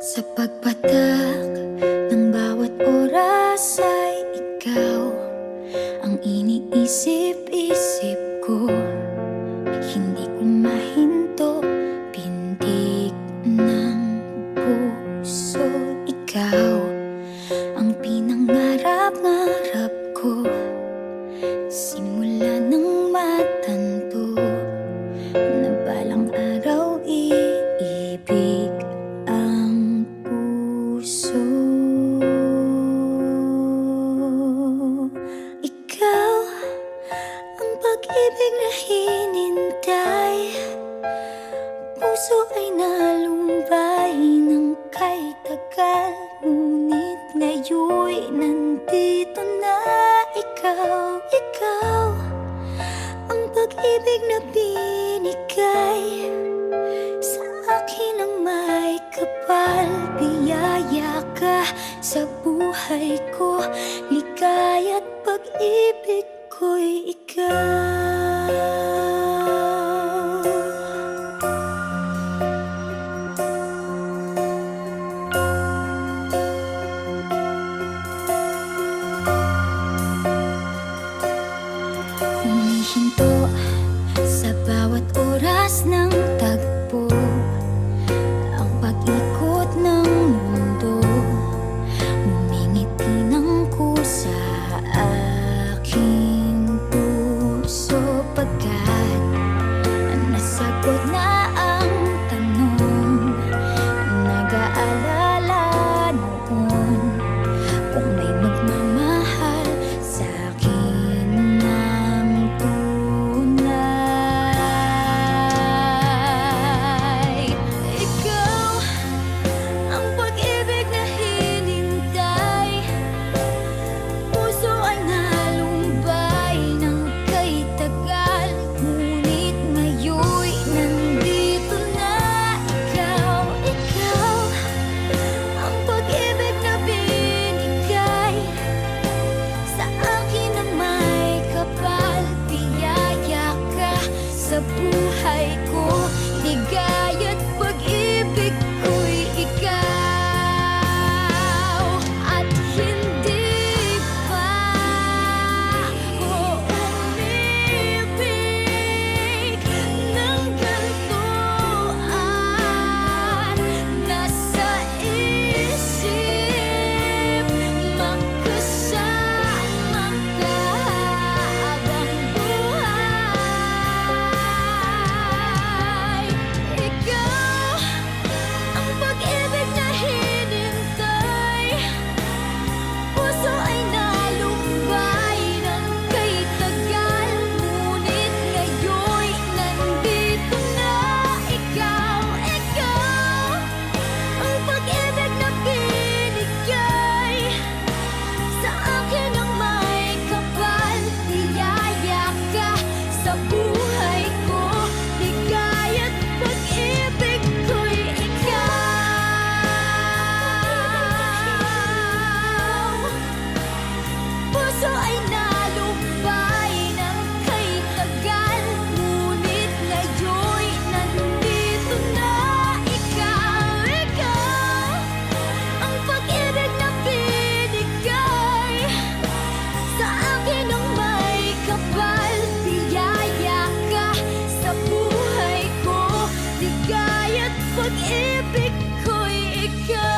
Sa pagpatak ng bawat oras ay ikaw ang iniisip-isip ko. Hindi ko mahinto, pintig ng puso. Ikaw ang pinangarap-ngarap ko, simula ng matanto na balang araw iibig ang puso. Ikaw ang pag-ibig na hinintay, puso ay nalumbay ng kay tagal. Ngunit ngayon'y nandito na ikaw. Ikaw ang pag-ibig na binigay sa akin ang may kapal. Biyaya ka sa buhay ko, ligaya't pag-ibig ko'y ikaw. Humihinto sa bawat oras ng tagpo, ang pag-ikot ng mundo, ngumingiti ng kusa aking puso. Pagkat nasagot na ang tanong, nag-aalala noon kung may magmamahal sa akin ng tunay. Ikaw ang pag-ibig na hinintay, puso ay nalumbay ng kay tagal. Ngunit ngayon'y nandito na ikaw. Ikaw ang pag-ibig na binigay sa akin ang may kapal. Biyaya ka sa buhay ko, ligaya't pag-ibig ko'y ikaw. At hindi pa ko umibig ng gantuan. Nasa isip magkasama ka habang buhay. Ikaw ang pag-ibig na hinintay, puso ay nalumbay ng kay tagal. Ngunit ngayon'y nandito na ikaw. Ikaw ang pag-ibig na binigay sa akin ang may kapal. Biyaya ka sa buhay ko, ligaya't pag-ibig ko'y ikaw. Puso ay nalumbay ng kay tagal. Ngunit ngayon'y nandito na ikaw. Ikaw ang pag-ibig na binigay sa akin ang may kapal. Biyaya ka sa buhay ko, ligaya't pag-ibig ko'y ikaw.